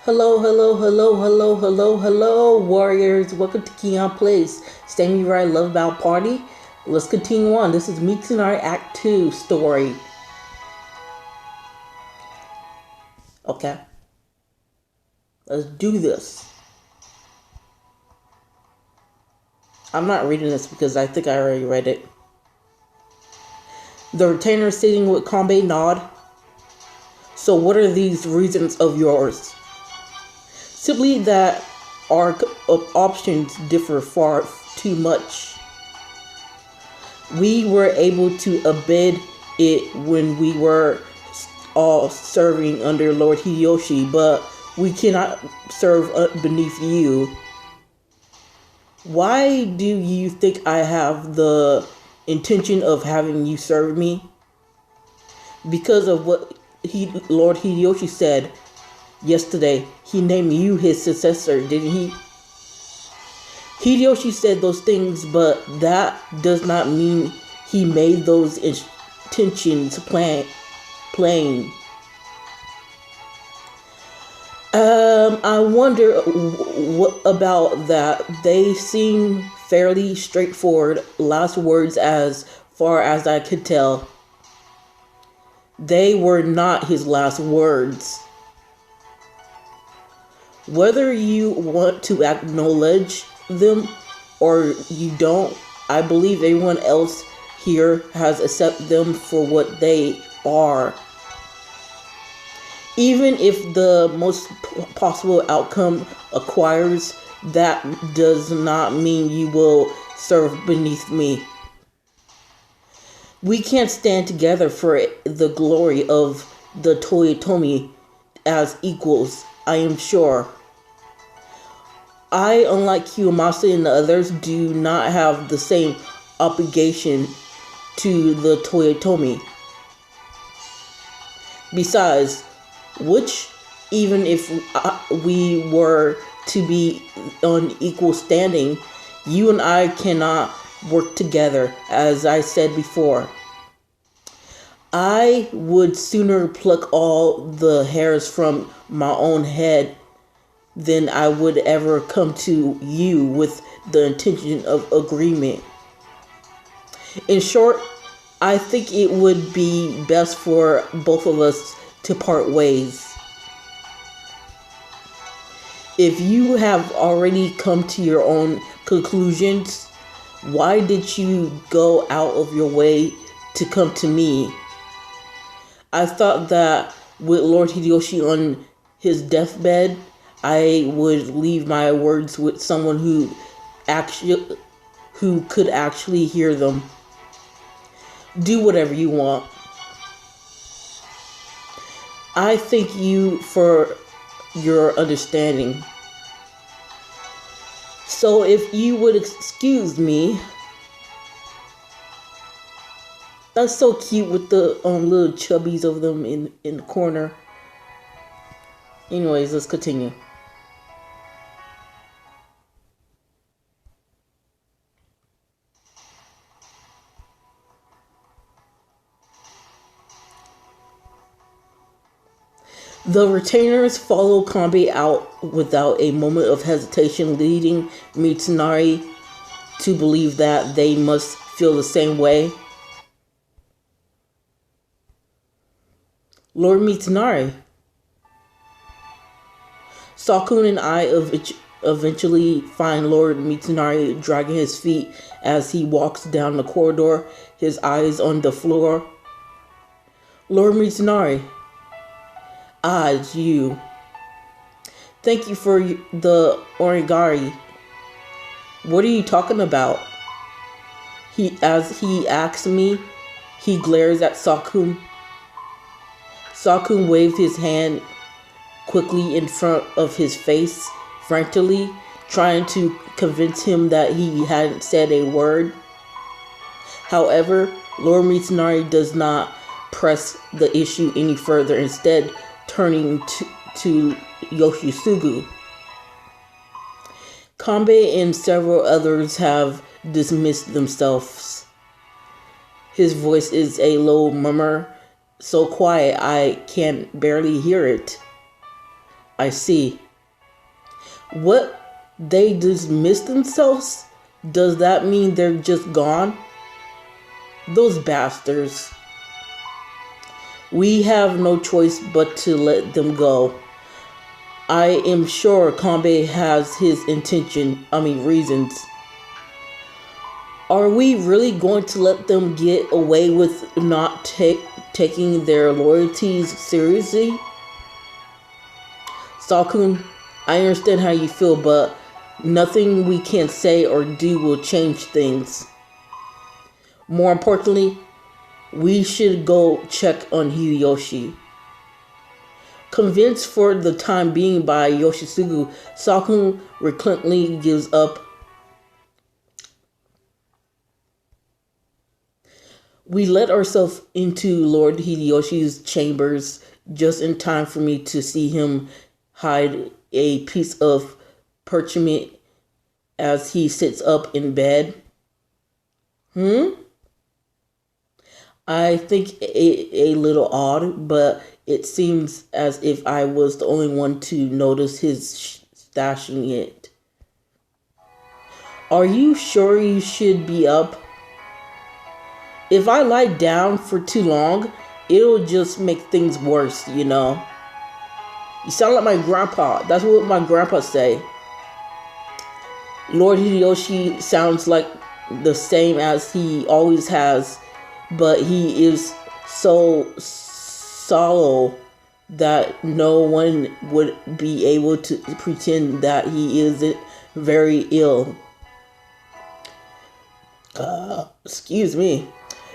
Hello, hello, hello, hello, hello, hello, warriors. Welcome to Keon Place. Standing where I love about party. Let's continue on. This is Mitsunari Act 2 story. Okay. Let's do this. I'm not reading this because I think I already read it. The retainer sitting with Kanbei nod. So what are these reasons of yours? Simply that our options differ far too much. We were able to abet it when we were all serving under Lord Hideyoshi, but we cannot serve beneath you. Why do you think I have the intention of having you serve me? Because of what Lord Hideyoshi said yesterday. He named you his successor, didn't he? Hideyoshi said those things, but that does not mean he made those intentions plain. I wonder what about that. They seem fairly straightforward. Last words, as far as I could tell. They were not his last words. Whether you want to acknowledge them or you don't, I believe everyone else here has accepted them for what they are. Even if the most possible outcome acquires, that does not mean you will serve beneath me. We can't stand together for the glory of the Toyotomi as equals, I am sure. I, unlike Kiyomasa and the others, do not have the same obligation to the Toyotomi. Besides which, even if we were to be on equal standing, you and I cannot work together, as I said before. I would sooner pluck all the hairs from my own head than I would ever come to you with the intention of agreement. In short, I think it would be best for both of us to part ways. If you have already come to your own conclusions, why did you go out of your way to come to me? I thought that with Lord Hideyoshi on his deathbed, I would leave my words with someone who could actually hear them. Do whatever you want. I thank you for your understanding. So if you would excuse me. That's so cute with the little chubbies of them in the corner. Anyways, let's continue. The retainers follow Kanbei out without a moment of hesitation, leading Mitsunari to believe that they must feel the same way. Lord Mitsunari. Sakun and I eventually find Lord Mitsunari dragging his feet as he walks down the corridor, his eyes on the floor. Lord Mitsunari. Ah, it's you. Thank you for the origami. What are you talking about? As he asks me, he glares at Sakun. Sakun waved his hand quickly in front of his face, frantically trying to convince him that he hadn't said a word. However, Lord Mitsunari does not press the issue any further, instead turning to Yoshisugu. Kanbei and several others have dismissed themselves. His voice is a low murmur, so quiet I can barely hear it. I see. What? They dismiss themselves? Does that mean they're just gone? Those bastards. We have no choice but to let them go. I am sure Kanbei has his reasons. Are we really going to let them get away with not taking their loyalties seriously? Salkun, I understand how you feel, but nothing we can say or do will change things. More importantly, we should go check on Hideyoshi. Convinced for the time being by Yoshitsugu, Salkun reluctantly gives up. We let ourselves into Lord Hideyoshi's chambers just in time for me to see him hide a piece of parchment as he sits up in bed. I think a little odd, but it seems as if I was the only one to notice his stashing it. Are you sure you should be up? If I lie down for too long, it'll just make things worse, you know. You sound like my grandpa. That's what my grandpa say. Lord Hideyoshi sounds like the same as he always has, but he is so sallow that no one would be able to pretend that he isn't very ill. Excuse me.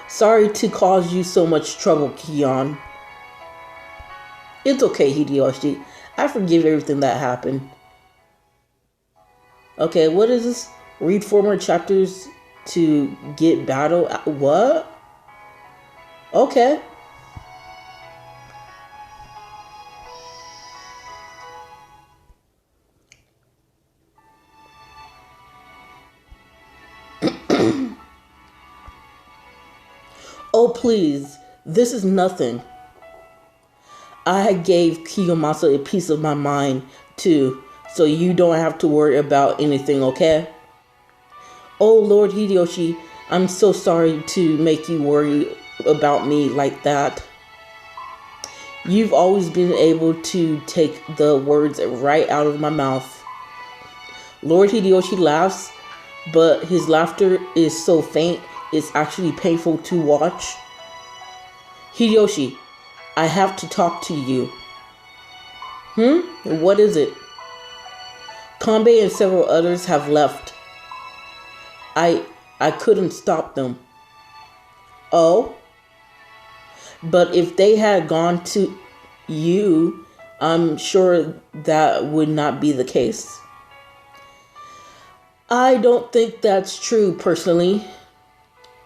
Sorry to cause you so much trouble, Kion. It's okay, Hideyoshi. I forgive everything that happened. Okay, what is this? Read 4 more chapters to get battle. What? Okay. Oh, please. This is nothing. I gave Kiyomasa a piece of my mind, too, so you don't have to worry about anything, okay? Oh, Lord Hideyoshi, I'm so sorry to make you worry about me like that. You've always been able to take the words right out of my mouth. Lord Hideyoshi laughs, but his laughter is so faint, it's actually painful to watch. Hideyoshi, I have to talk to you. What is it? Kanbei and several others have left. I couldn't stop them. Oh? But if they had gone to you, I'm sure that would not be the case. I don't think that's true, personally.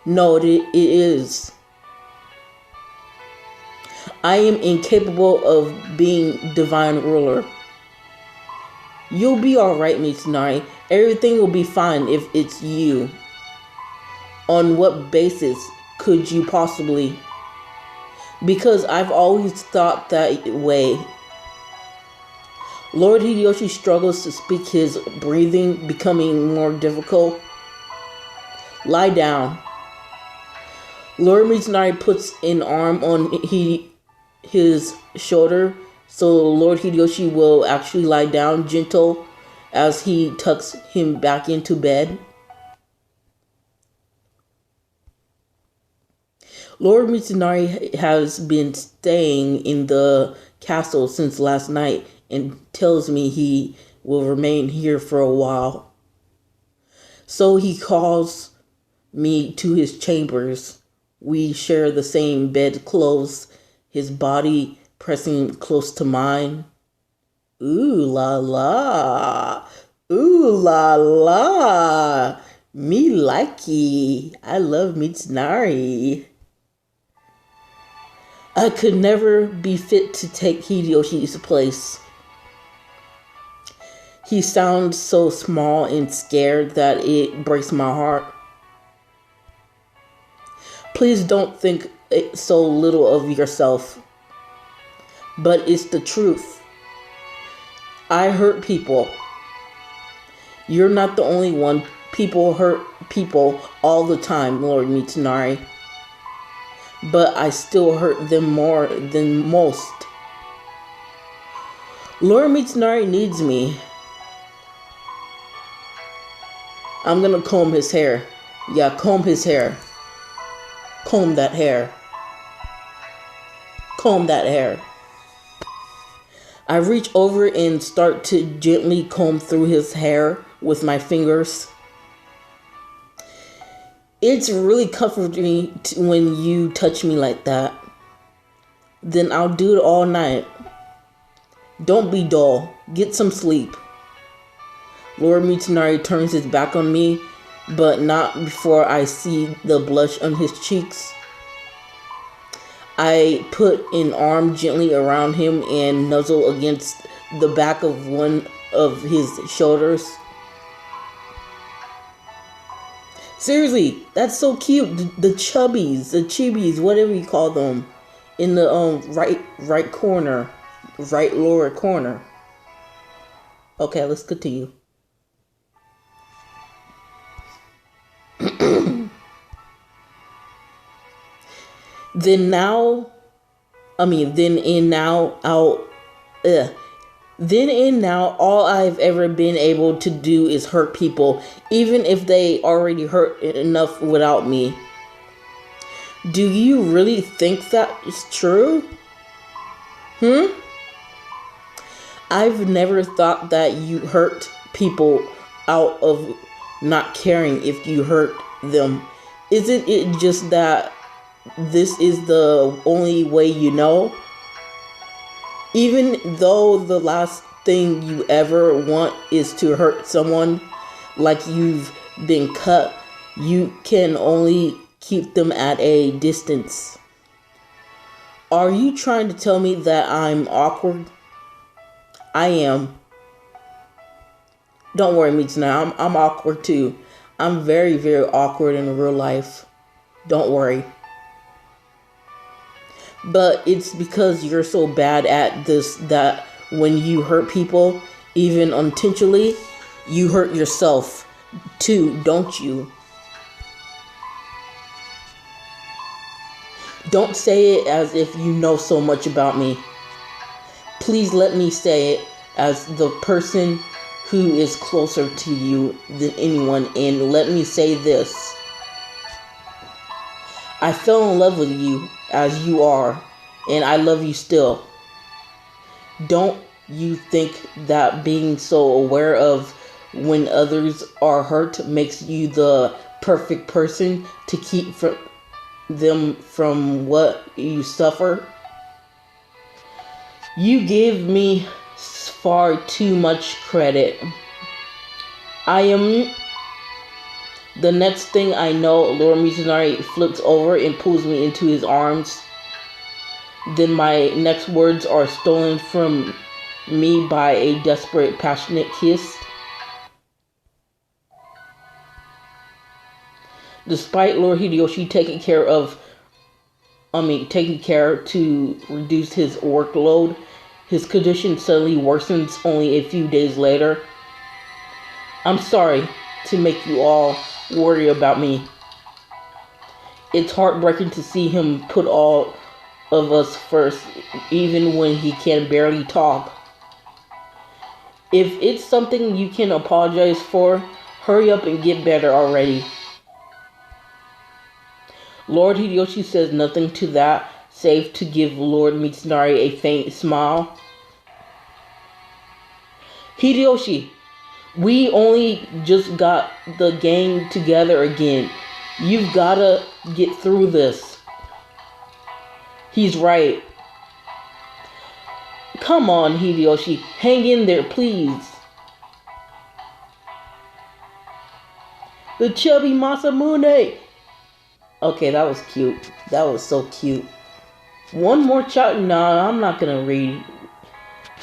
No, it is. I am incapable of being divine ruler. You'll be alright, Mitsunari. Everything will be fine if it's you. On what basis could you possibly? Because I've always thought that way. Lord Hideyoshi struggles to speak, his breathing becoming more difficult. Lie down. Lord Mitsunari puts an arm on his shoulder, so Lord Hideyoshi will actually lie down gentle as he tucks him back into bed. Lord Mitsunari has been staying in the castle since last night and tells me he will remain here for a while. So he calls me to his chambers. We share the same bedclothes, his body pressing close to mine. Ooh la la. Ooh la la. Me likey. I love Mitsunari. I could never be fit to take Hideyoshi's place. He sounds so small and scared that it breaks my heart. Please don't think so little of yourself. But it's the truth. I hurt people. You're not the only one. People hurt people all the time, Lord Mitsunari. But I still hurt them more than most. Lord Mitsunari needs me. I'm gonna comb his hair. Yeah, comb his hair. Comb that hair. Comb that hair. I reach over and start to gently comb through his hair with my fingers. It's really comforting when you touch me like that. Then I'll do it all night. Don't be dull. Get some sleep. Lord Mitsunari turns his back on me, but not before I see the blush on his cheeks. I put an arm gently around him and nuzzle against the back of one of his shoulders. Seriously, that's so cute. The chibis, whatever you call them, in the right corner, right lower corner. Okay, let's continue. Then and now, all I've ever been able to do is hurt people, even if they already hurt enough without me. Do you really think that is true? I've never thought that you hurt people out of not caring if you hurt them. Isn't it just that this is the only way you know? Even though the last thing you ever want is to hurt someone, like you've been cut, you can only keep them at a distance. Are you trying to tell me that I'm awkward? I am. Don't worry, Mitsunari. I'm awkward too. I'm very, very awkward in real life. Don't worry. But it's because you're so bad at this that when you hurt people, even unintentionally, you hurt yourself too, don't you? Don't say it as if you know so much about me. Please let me say it as the person who is closer to you than anyone, and let me say this. I fell in love with you as you are, and I love you still. Don't you think that being so aware of when others are hurt makes you the perfect person to keep them from what you suffer? You give me far too much credit. The next thing I know, Lord Mitsunari flips over and pulls me into his arms. Then my next words are stolen from me by a desperate, passionate kiss. Despite Lord Hideyoshi taking care to reduce his workload, his condition suddenly worsens only a few days later. I'm sorry to make you all worry about me. It's heartbreaking to see him put all of us first, even when he can barely talk. If it's something you can apologize for, hurry up and get better already. Lord Hideyoshi says nothing to that, save to give Lord Mitsunari a faint smile. Hideyoshi, we only just got the gang together again. You've gotta get through this. He's right. Come on, Hideyoshi, hang in there, please. The chubby Masamune. Okay, that was cute. That was so cute. One more chapter. No, I'm not gonna read.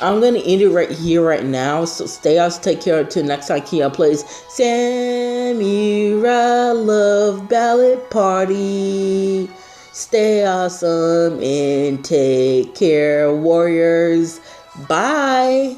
I'm gonna end it right here, right now. So stay out, take care until next time Kia plays Samurai Love Ballad Party. Stay awesome and take care, warriors. Bye.